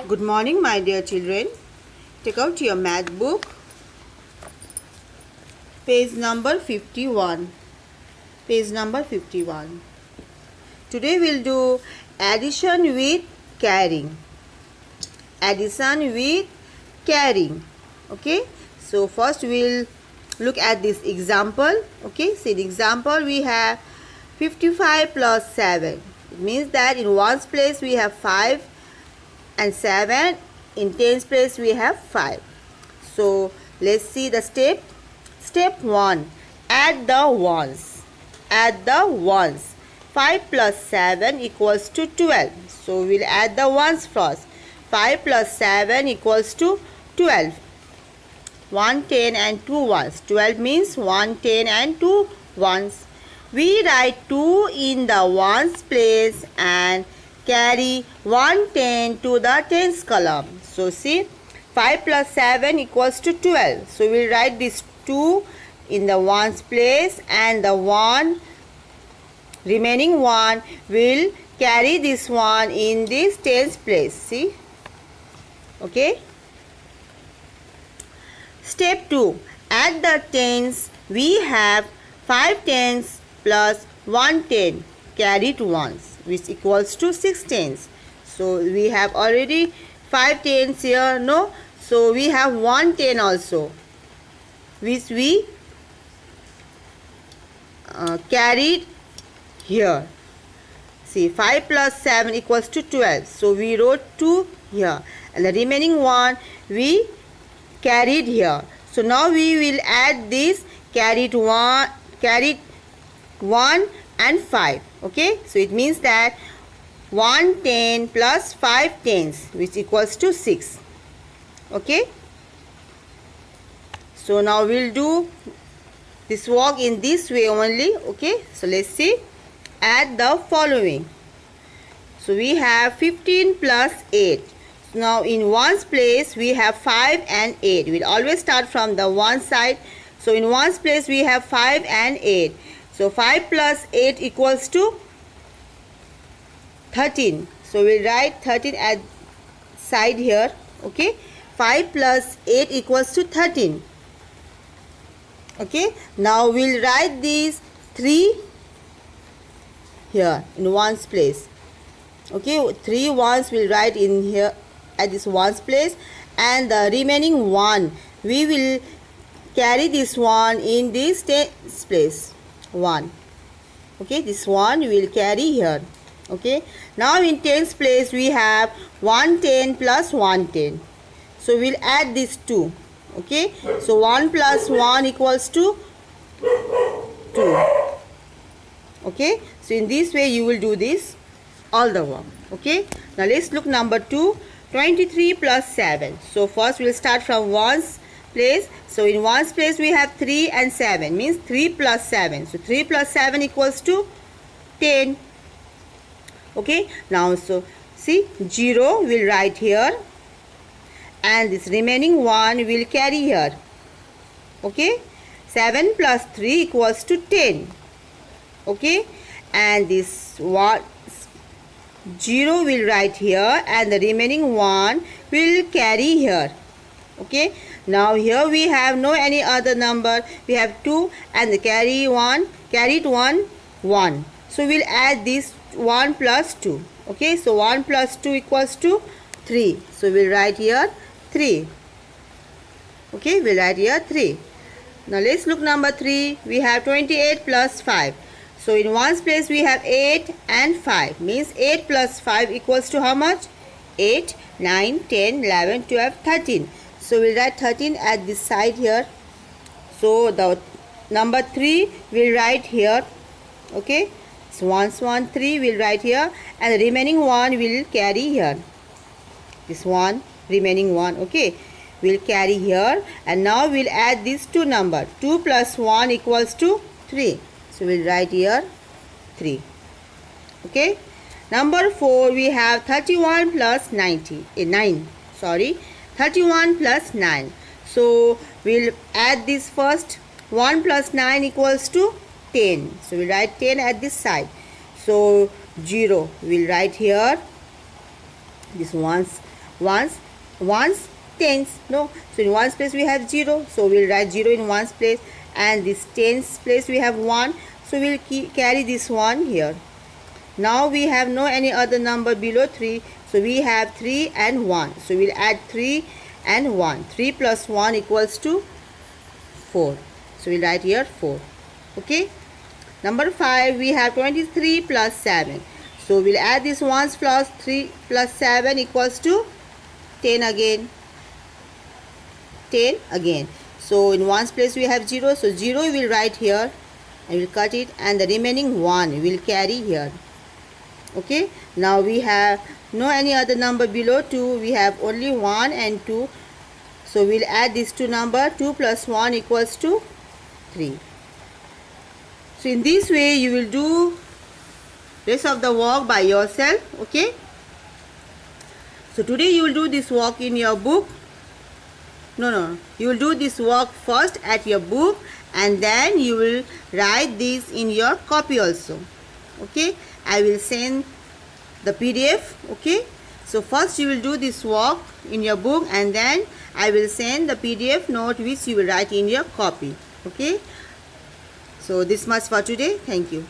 Good morning, my dear children. Take out your math book, page number 51. Page number 51. Today we'll do addition with carrying. Addition with carrying. Okay. So first we'll look at this example. Okay. So in example we have 55 plus 7. It means that in ones place we have 5 and 7. In tens place we have 5. So let's see the step. Step 1. Add the ones. Add the ones. 5 plus 7 equals to 12. So we'll add the ones first. 5 plus 7 equals to 12. 1 10 and 2 ones. 12 means 1 10 and 2 ones. We write 2 in the ones place and carry 1 10 to the tens column. So see, 5 plus 7 equals to 12. So we'll write this 2 in the ones place and the remaining 1 will carry this one in this tens place. See? Okay. Step 2. At the tens we have 5 tens plus 1 10 carried ones, which equals to 6 tens. So we have already 5 tens here, no? So we have 1 10 also, which we carried here. See, 5 plus 7 equals to 12. So we wrote 2 here, and the remaining one we carried here. So now we will add this carried 1 and 5. Okay, so it means that 1 10 plus 5 tens, which equals to 6. Okay, so now we'll do this work in this way only. Okay, so let's see. Add the following. So we have 15 plus 8. So now in ones place we have 5 and 8. We'll always start from the one side. So in ones place we have 5 and 8. So 5 plus 8 equals to 13. So we'll write 13 at side here. Okay, 5 plus 8 equals to 13. Okay, now we'll write these 3 here in ones place. Okay, 3 ones we'll write in here at this ones place, and the remaining 1 we will carry this one in this tens place. 1. Okay, this one we will carry here. Okay, now in tens place we have 1 10 plus 1 10. So we'll add these 2. Okay, so 1 plus 1 equals to 2. Okay, so in this way you will do this all the work. Okay, now let's look number 2. 23 plus 7. So first we'll start from ones place. So in ones place we have 3 and 7, means 3 plus 7. So 3 plus 7 equals to 10. Okay, now so see, 0 we'll write here, and this remaining 1 will carry here. Okay, 7 plus 3 equals to 10. Okay, and this 0 will write here, and the remaining 1 will carry here. Okay, now here we have no any other number. We have 2 and the carried 1 1. So we'll add this 1 plus 2. Okay, so 1 plus 2 equals to 3. So we'll write here 3. Okay, we'll write here 3. Now let's look number 3. We have 28 plus 5. So in ones place we have 8 and 5, means 8 plus 5 equals to how much? 8, 9, 10, 11, 12, 13. So we'll write 13 at this side here. So the number 3 we'll write here. Okay, so 1 3 we'll write here, and the remaining 1 will carry here. This one, remaining 1. Okay, we'll carry here, and now we'll add these two numbers. 2 plus 1 equals to 3. So we'll write here 3. Okay, number 4 we have 31 plus 9. 31 plus 9. So we'll add this first. 1 plus 9 equals to 10. So we'll write 10 at this side. So 0 we'll write here. This ones, tens. No, so in ones place we have 0, so we'll write 0 in ones place, and this tens place we have 1, so we'll carry this 1 here. Now we have no any other number below 3, so we have 3 and 1, so we'll add 3 and 1. 3 plus 1 equals to 4, so we'll write here 4. Okay. Number 5, we have 23 plus 7, so we'll add this 1 plus 3 plus 7 equals to 10 again. 10 again. So in ones place we have 0, so 0 we will write here and we'll cut it, and the remaining 1 will carry here. Okay, now we have no any other number below 2, we have only 1 and 2, so we'll add these two number. 2 plus 1 equals to 3. So in this way you will do rest of the work by yourself. Okay, so today you will do this work in your book. No, you will do this work first at your book, and then you will write this in your copy also. Okay, I will send the PDF. Okay, so first you will do this work in your book, and then I will send the PDF note which you will write in your copy. Okay, so this much for today. Thank you.